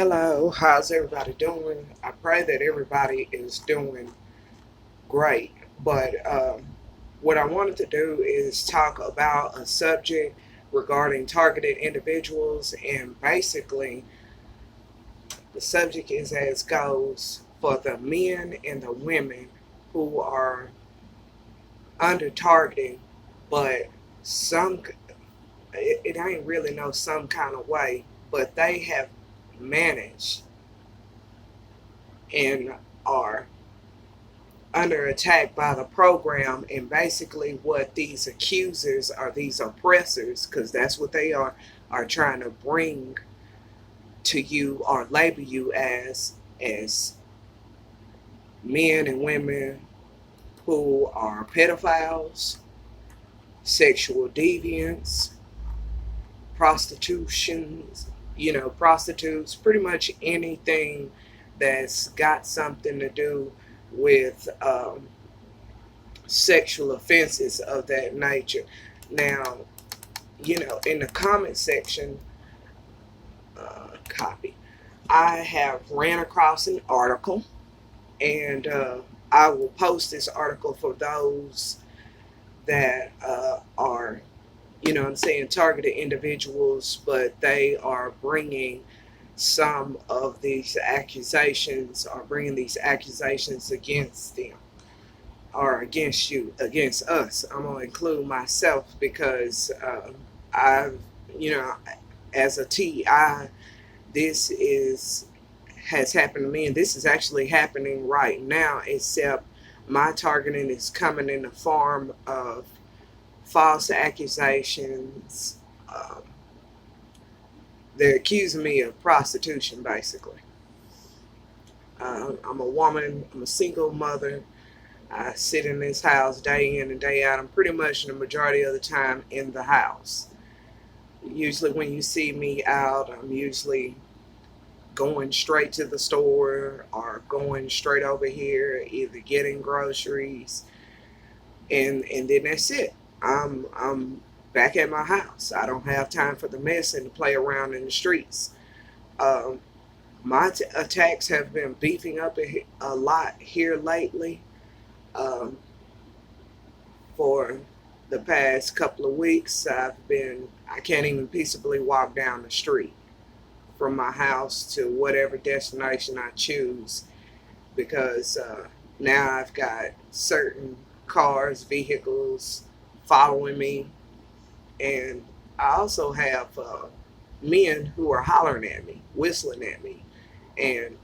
Hello, how's everybody doing? I pray that everybody is doing great. But what I wanted to do is talk about a subject regarding targeted individuals, and basically, the subject is as goes for the men and the women who are under targeting, but some it ain't really no some kind of way, but they have managed and are under attack by the program, and basically what these accusers or these oppressors, because that's what they are trying to bring to you or label you as men and women who are pedophiles, sexual deviants, prostitutions, prostitutes, pretty much anything that's got something to do with sexual offenses of that nature. Now, in the comment section, copy, I have ran across an article, and I will post this article for those that are, I'm saying, targeted individuals, but they are bringing some of these accusations, or bringing these accusations against them, or against you, against us. I'm gonna include myself because I've, you know, as a TI, this is has happened to me, and this is actually happening right now. Except my targeting is coming in the form of false accusations. Um, they're accusing me of prostitution, basically. I'm a woman. I'm a single mother. I sit in this house day in and day out. I'm pretty much the majority of the time in the house. Usually, when you see me out, I'm usually going straight to the store or going straight over here, either getting groceries, and then that's it. I'm back at my house. I don't have time for the mess and to play around in the streets. Um, my attacks have been beefing up a lot here lately. Um, for the past couple of weeks, I can't even peaceably walk down the street from my house to whatever destination I choose, because now I've got certain cars, vehicles following me, and I also have men who are hollering at me, whistling at me, and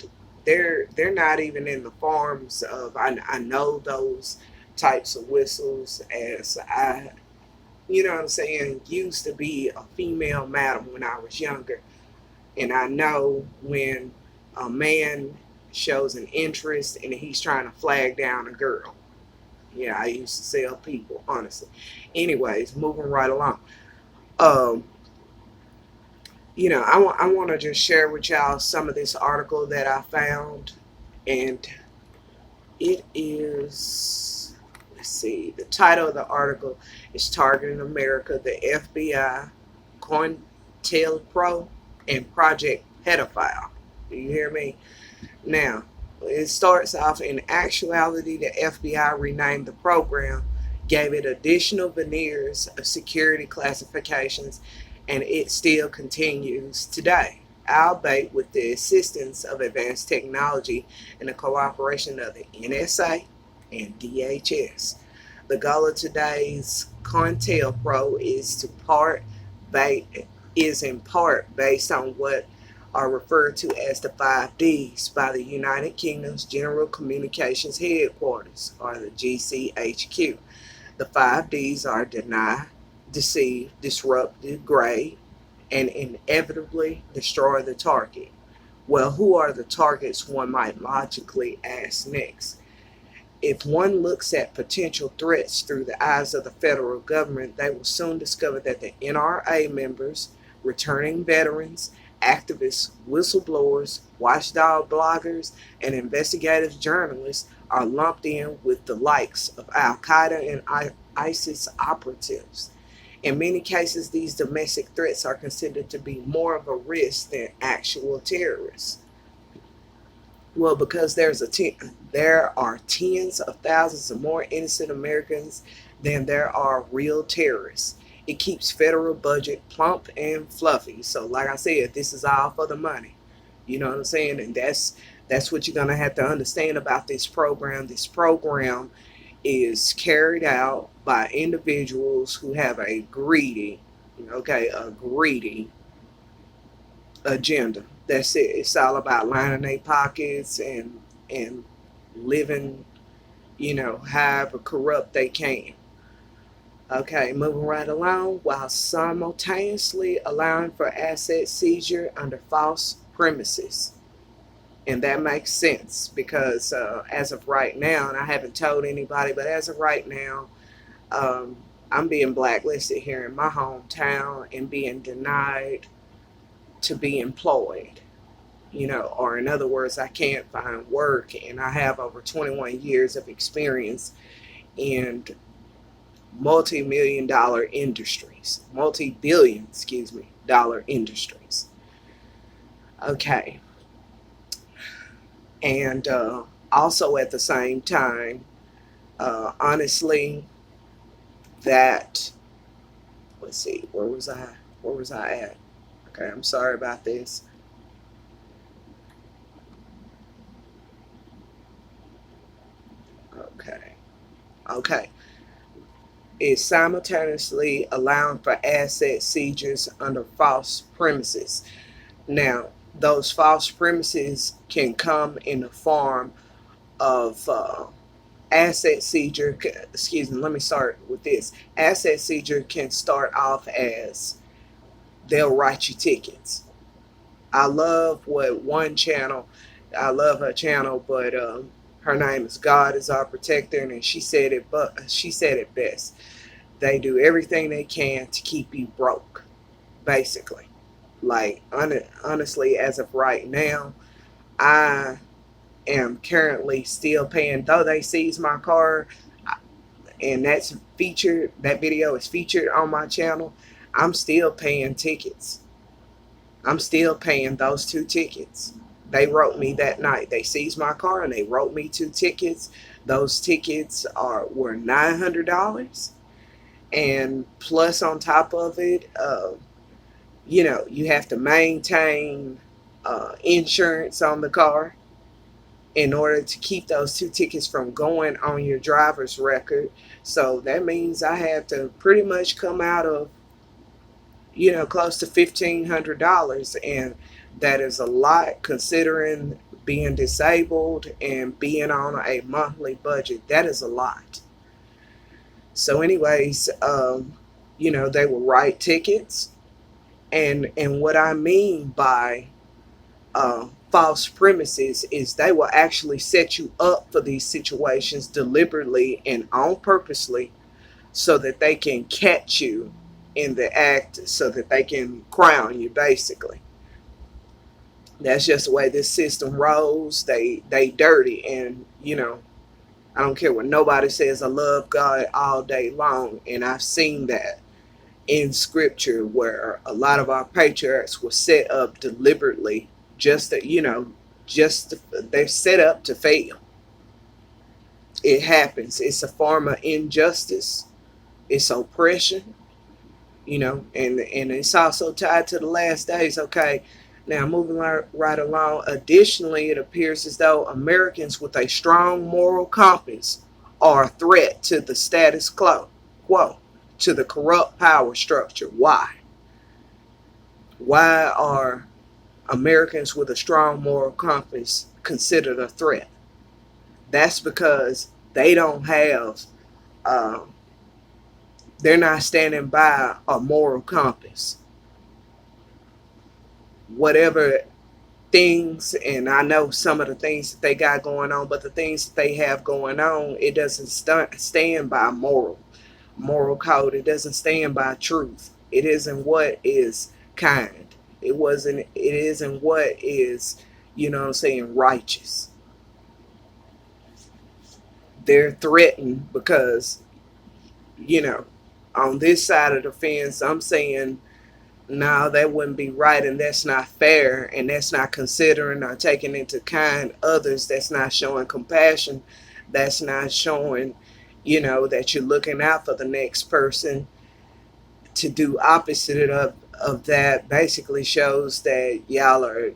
they're not even in the forms of, I know those types of whistles, as I, what I'm saying, used to be a female madam when I was younger, and I know when a man shows an interest and he's trying to flag down a girl. Yeah, I used to sell people, honestly. Anyways, moving right along. Um, I want to just share with y'all some of this article that I found, and it is, let's see, the title of the article is Targeting America, the FBI, COINTELPRO, and Project Pedophile. Do you hear me? Now, it starts off, in actuality, the FBI renamed the program, gave it additional veneers of security classifications, and it still continues today, albeit with the assistance of advanced technology and the cooperation of the NSA and DHS. The goal of today's COINTELPRO is in part based on what are referred to as the 5Ds by the United Kingdom's General Communications Headquarters, or the GCHQ. The 5Ds are deny, deceive, disrupt, degrade, and inevitably destroy the target. Well, who are the targets, one might logically ask next? If one looks at potential threats through the eyes of the federal government, they will soon discover that the NRA members, returning veterans, activists, whistleblowers, watchdog bloggers, and investigative journalists are lumped in with the likes of Al Qaeda and ISIS operatives. In many cases, these domestic threats are considered to be more of a risk than actual terrorists. Well, because there are tens of thousands of more innocent Americans than there are real terrorists. It keeps federal budget plump and fluffy. So, like I said, this is all for the money. You know what I'm saying? And that's what you're gonna have to understand about this program. This program is carried out by individuals who have a greedy agenda. That's it. It's all about lining their pockets and living, however corrupt they can. Okay, moving right along, while simultaneously allowing for asset seizure under false premises. And that makes sense because as of right now, and I haven't told anybody, but as of right now, I'm being blacklisted here in my hometown and being denied to be employed. Or in other words, I can't find work, and I have over 21 years of experience in multi-million dollar industries, multi-billion, dollar industries. Okay. And also at the same time, honestly, that, let's see, where was I at? Okay, I'm sorry about this. Okay. Is simultaneously allowing for asset seizures under false premises. Now, those false premises can come in the form of asset seizure. Excuse me, let me start with this. Asset seizure can start off as they'll write you tickets. I love I love her channel, but her name is God is Our Protector, and she said it best. They do everything they can to keep you broke, basically. Like, honestly, as of right now, I am currently still paying, though they seized my car, and that video is featured on my channel. I'm still paying tickets. I'm still paying those 2 tickets. They wrote me that night. They seized my car and they wrote me 2 tickets. Those tickets were $900, and plus on top of it, you have to maintain insurance on the car in order to keep those 2 tickets from going on your driver's record. So that means I have to pretty much come out of close to $1,500, and that is a lot considering being disabled and being on a monthly budget. That is a lot. So, anyways, they will write tickets, and what I mean by false premises is they will actually set you up for these situations deliberately and on purposely, so that they can catch you in the act, so that they can crown you, basically. That's just the way this system rolls. They dirty, and I don't care what nobody says. I love God all day long, and I've seen that in scripture where a lot of our patriarchs were set up deliberately, just that they're set up to fail. It happens. It's a form of injustice. It's oppression. And it's also tied to the last days. Okay, now moving right along. Additionally, it appears as though Americans with a strong moral compass are a threat to the status quo, to the corrupt power structure. Why? Why are Americans with a strong moral compass considered a threat? That's because they don't have they're not standing by a moral compass. Whatever things, and I know some of the things that they got going on, but the things that they have going on, it doesn't stand by moral code. It doesn't stand by truth. It isn't what is kind. It isn't what is, righteous. They're threatened because, on this side of the fence, I'm saying, no, that wouldn't be right, and that's not fair, and that's not considering or taking into kind others. That's not showing compassion. That's not showing, that you're looking out for the next person. To do opposite of that basically shows that y'all are,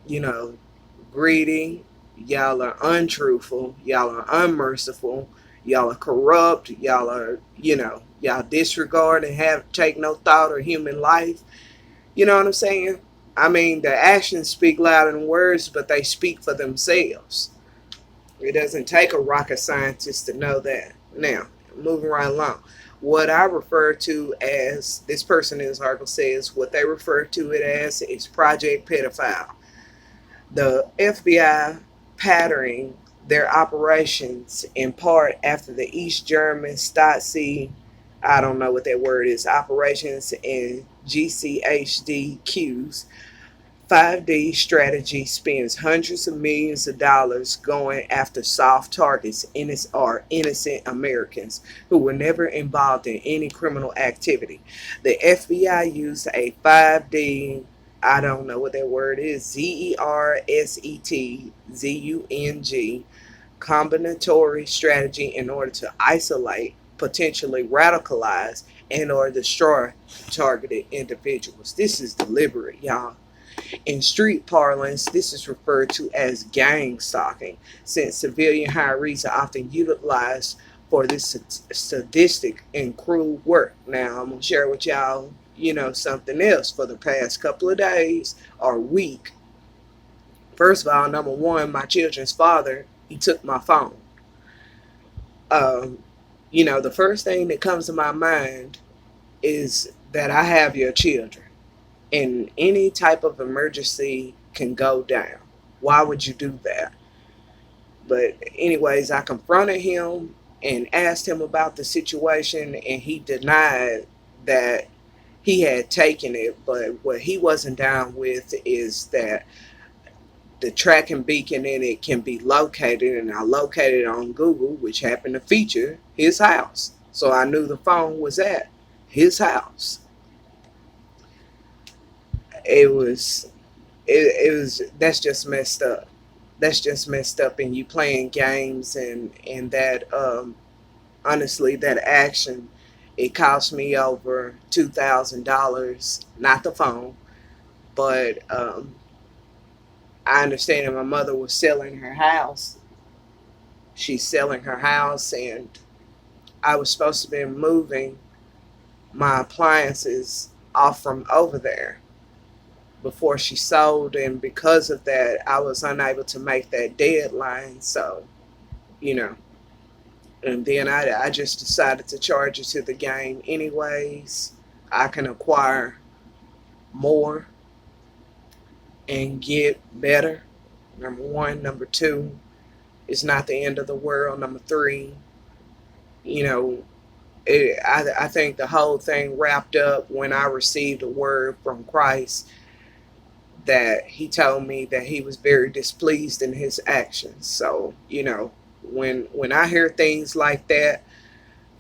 greedy, y'all are untruthful, y'all are unmerciful, y'all are corrupt, y'all are, y'all disregard and have take no thought or human life. You know what I'm saying? I mean, the actions speak louder than words, but they speak for themselves. It doesn't take a rocket scientist to know that. Now, moving right along. What I refer to as, this person in this article says, what they refer to it as is Project Pedophile. The FBI patterning their operations in part after the East German Stasi, I don't know what that word is, operations and GCHDQs 5D strategy spends hundreds of millions of dollars going after soft targets, innocent Americans who were never involved in any criminal activity. The FBI used a 5D, I don't know what that word is, ZERSETZUNG, combinatory strategy in order to isolate, potentially radicalize, and or destroy targeted individuals. This is deliberate, y'all. In street parlance, this is referred to as gang stalking, since civilian hirees are often utilized for this sadistic and cruel work. Now, I'm going to share with y'all, something else. For the past couple of days or week, first of all, number one, my children's father, he took my phone. The first thing that comes to my mind is that I have your children. And any type of emergency can go down. Why would you do that? But anyways, I confronted him and asked him about the situation, and he denied that he had taken it. But what he wasn't down with is that the tracking beacon in it can be located, and I located it on Google, which happened to feature his house. So I knew the phone was at his house. That's just messed up. That's just messed up. And you playing games, and that honestly, that action, it cost me over $2,000. Not the phone, but I understand that my mother was selling her house. She's selling her house, and I was supposed to be moving my appliances off from over there before she sold, and because of that I was unable to make that deadline. So, and then I just decided to charge it to the game anyways. I can acquire more and get better. Number one. Number two, it's not the end of the world. Number three, I think the whole thing wrapped up when I received a word from Christ that he told me that he was very displeased in his actions. So, when I hear things like that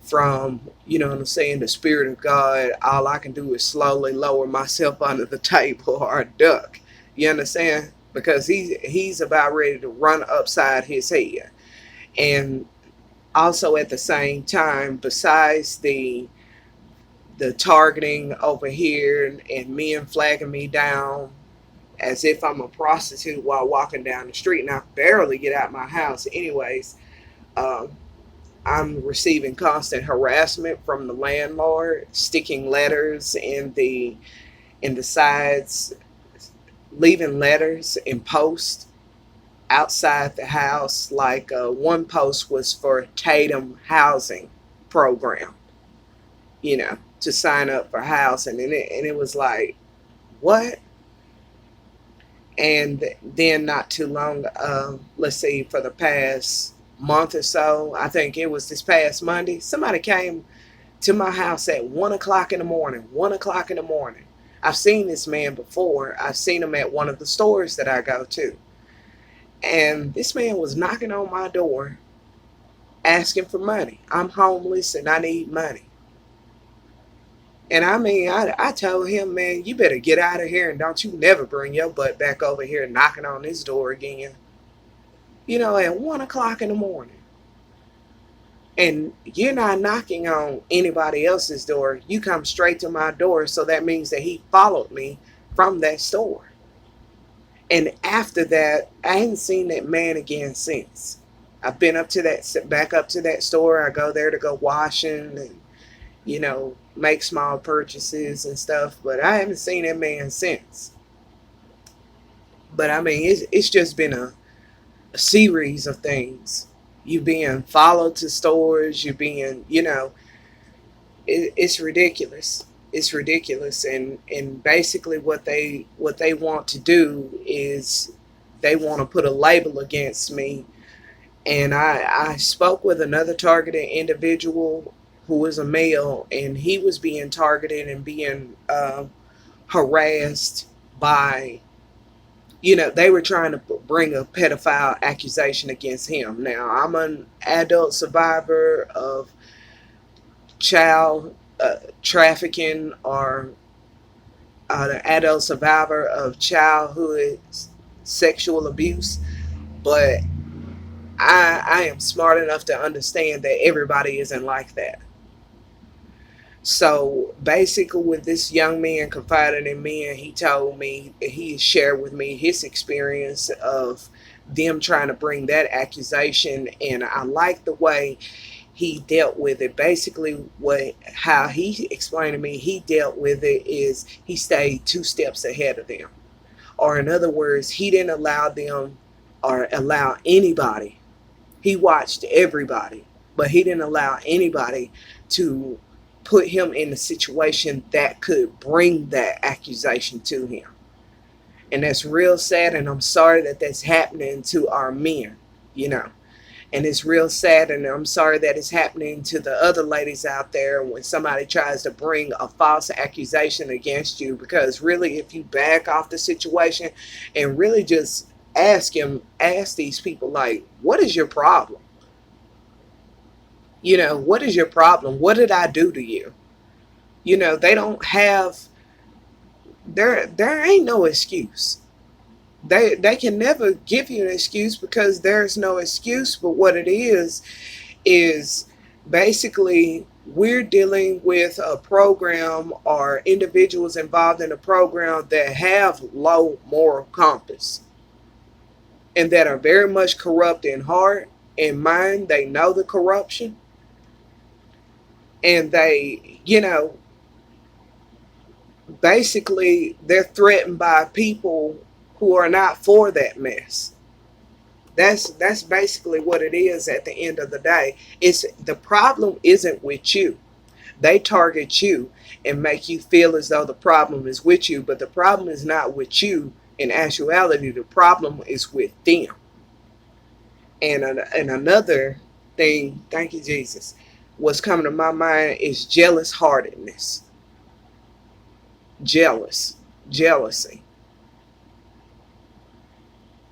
from, what I'm saying, the Spirit of God, all I can do is slowly lower myself under the table or duck. You understand? Because he's about ready to run upside his head. And also at the same time, besides the targeting over here and men flagging me down as if I'm a prostitute while walking down the street, and I barely get out my house anyways. I'm receiving constant harassment from the landlord, sticking letters in the sides, leaving letters in posts outside the house. Like one post was for Tatum Housing Program, to sign up for housing, and it was like, what? And then not too long, let's see, for the past month or so, I think it was this past Monday, somebody came to my house at 1 o'clock in the morning. 1 o'clock in the morning. I've seen this man before. I've seen him at one of the stores that I go to. And this man was knocking on my door asking for money. I'm homeless and I need money. And I mean, I told him, man, you better get out of here and don't you never bring your butt back over here knocking on this door again. At 1 o'clock in the morning. And you're not knocking on anybody else's door. You come straight to my door. So that means that he followed me from that store. And after that, I hadn't seen that man again since. I've been back up to that store. I go there to go washing and, make small purchases and stuff. But I haven't seen that man since. But I mean, it's just been a series of things. You being followed to stores, you being, it's ridiculous. It's ridiculous, and basically what they want to do is they want to put a label against me. And I spoke with another targeted individual who was a male, and he was being targeted and being harassed by, they were trying to bring a pedophile accusation against him. Now, I'm an adult survivor of child trafficking, or an adult survivor of childhood sexual abuse, but I am smart enough to understand that everybody isn't like that. So basically, with this young man confided in me, and he told me, he shared with me his experience of them trying to bring that accusation, and I like the way he dealt with it. Basically, how he explained to me he dealt with it is he stayed 2 steps ahead of them, or in other words, he didn't allow them or allow anybody. He watched everybody, but he didn't allow anybody to put him in a situation that could bring that accusation to him. And that's real sad, and I'm sorry that that's happening to our men, And it's real sad, and I'm sorry that it's happening to the other ladies out there when somebody tries to bring a false accusation against you. Because really, if you back off the situation and really just ask these people, like, what is your problem? What is your problem? What did I do to you? They don't have, there ain't no excuse. They can never give you an excuse, because there's no excuse. But what it is basically we're dealing with a program or individuals involved in a program that have low moral compass and that are very much corrupt in heart and mind. They know the corruption, and they, basically they're threatened by people who are not for that mess. That's basically what it is at the end of the day. It's the problem isn't with you. They target you and make you feel as though the problem is with you, but the problem is not with you. In actuality, the problem is with them. And another thing, thank you, Jesus, what's coming to my mind is jealous-heartedness. Jealousy.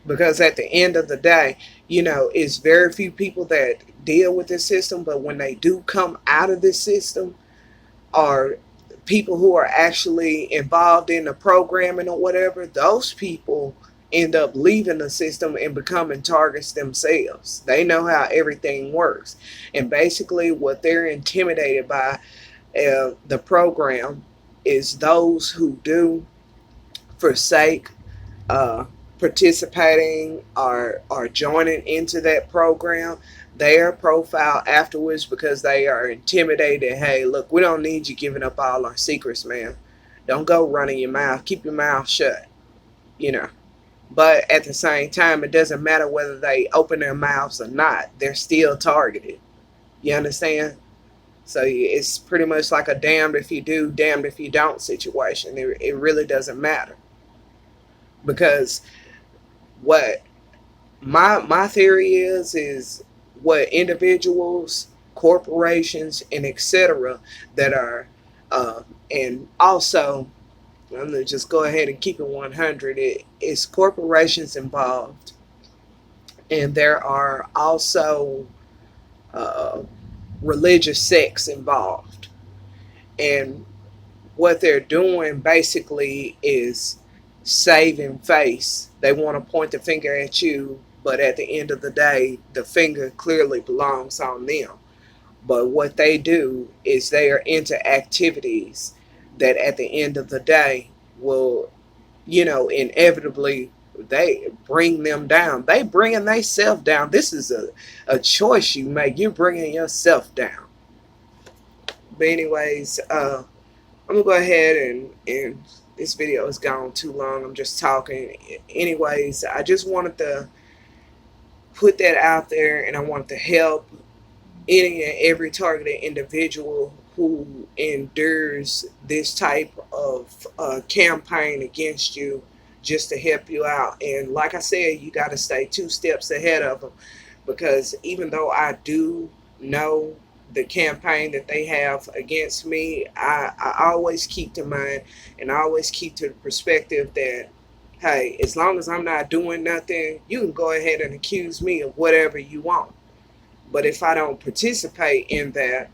Because at the end of the day, it's very few people that deal with this system, but when they do come out of this system, are people who are actually involved in the programming or whatever, those people end up leaving the system and becoming targets themselves. They know how everything works. And basically what they're intimidated by, the program, is those who do forsake participating or joining into that program. Their profile afterwards, because they are intimidated. Hey, look, we don't need you giving up all our secrets, man. Don't go running your mouth. Keep your mouth shut. But at the same time, it doesn't matter whether they open their mouths or not. They're still targeted. You understand? So it's pretty much like a damned if you do, damned if you don't situation. It really doesn't matter. Because what my theory is what individuals, corporations, and etc. that are, and also, I'm going to just go ahead and keep it 100. It's corporations involved, and there are also religious sects involved. And what they're doing basically is saving face. They want to point the finger at you, but at the end of the day, the finger clearly belongs on them. But what they do is they are into activities that at the end of the day will, inevitably they bring them down. They bringing themselves down. This is a choice you make. You're bringing yourself down. But anyways, I'm gonna go ahead and this video has gone too long. I'm just talking. Anyways, I just wanted to put that out there, and I wanted to help any and every targeted individual who endures this type of campaign against you, just to help you out. And like I said, you got to stay 2 steps ahead of them, because even though I do know the campaign that they have against me, I always keep in mind, and I always keep to the perspective that, hey, as long as I'm not doing nothing, you can go ahead and accuse me of whatever you want. But if I don't participate in that,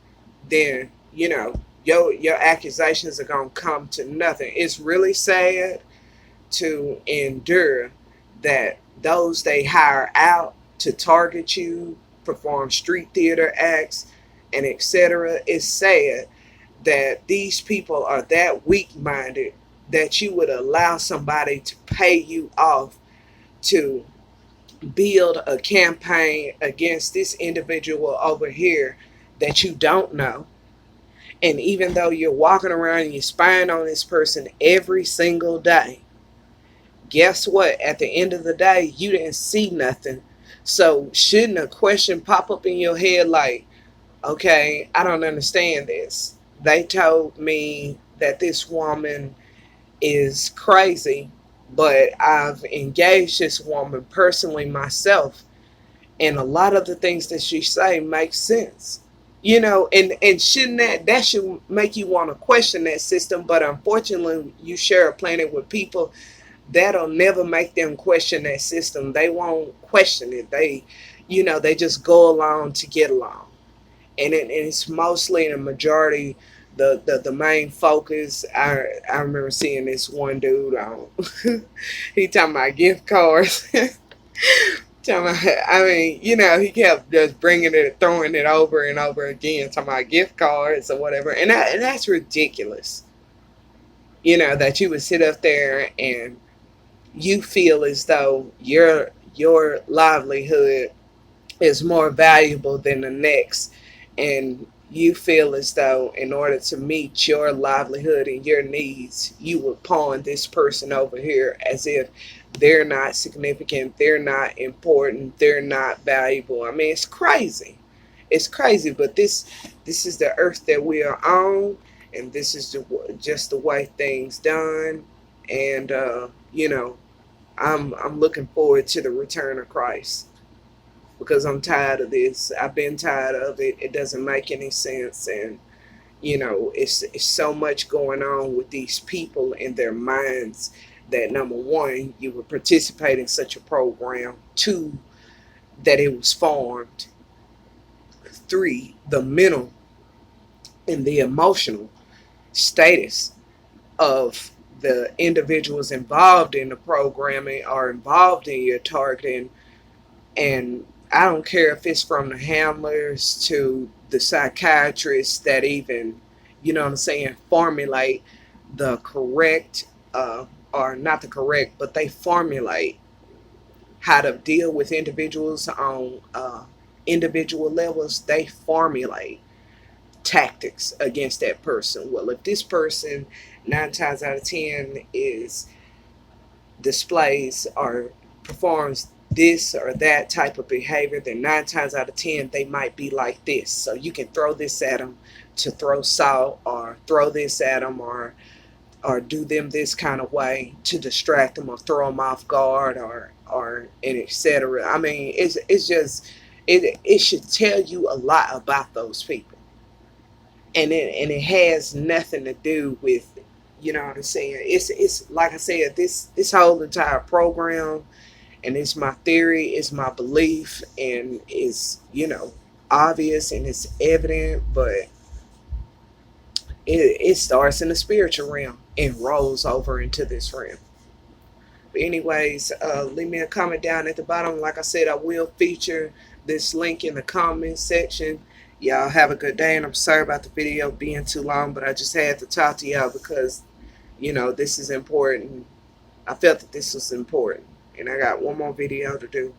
then, your accusations are going to come to nothing. It's really sad to endure that those they hire out to target you, perform street theater acts, and etc. It's sad that these people are that weak-minded that you would allow somebody to pay you off to build a campaign against this individual over here that you don't know. And even though you're walking around and you're spying on this person every single day, guess what? At the end of the day, you didn't see nothing. So shouldn't a question pop up in your head like, okay, I don't understand this. They told me that this woman is crazy, but I've engaged this woman personally myself, and a lot of the things that she say makes sense. And shouldn't that should make you want to question that system, but unfortunately you share a planet with people that'll never make them question that system. They won't question it. They just go along to get along. And it's mostly in a majority the main focus. I remember seeing this one dude on he talking about gift cards. He kept just bringing it, throwing it over and over again, talking about gift cards or whatever, and that's ridiculous. That you would sit up there and you feel as though your livelihood is more valuable than the next, and you feel as though in order to meet your livelihood and your needs, you would pawn this person over here as if they're not significant, they're not important, they're not valuable. I mean, it's crazy. It's crazy, but this is the earth that we are on, and this is just the way things done. And I'm looking forward to the return of Christ, because I'm tired of this. I've been tired of it. It doesn't make any sense, and it's so much going on with these people in their minds that, number one, you would participate in such a program. 2, that it was formed. 3, the mental and the emotional status of the individuals involved in the programming are involved in your targeting. And I don't care if it's from the handlers to the psychiatrists that even, formulate the correct, or not the correct, but they formulate how to deal with individuals on individual levels. They formulate tactics against that person. Well, if this person 9 times out of 10 displays or performs this or that type of behavior, then 9 times out of 10 they might be like this. So you can throw this at them to throw salt, or throw this at them, or do them this kind of way to distract them or throw them off guard, or and etc. I mean, it's just it should tell you a lot about those people, and it has nothing to do with, what I'm saying. It's like I said, this whole entire program, and it's my theory, it's my belief, and it's obvious and it's evident, but it starts in the spiritual realm and rolls over into this realm. But anyways, leave me a comment down at the bottom. Like I said, I will feature this link in the comment section. Y'all have a good day, and I'm sorry about the video being too long, but I just had to talk to y'all because, you know, this is important. I felt that this was important, and I got one more video to do.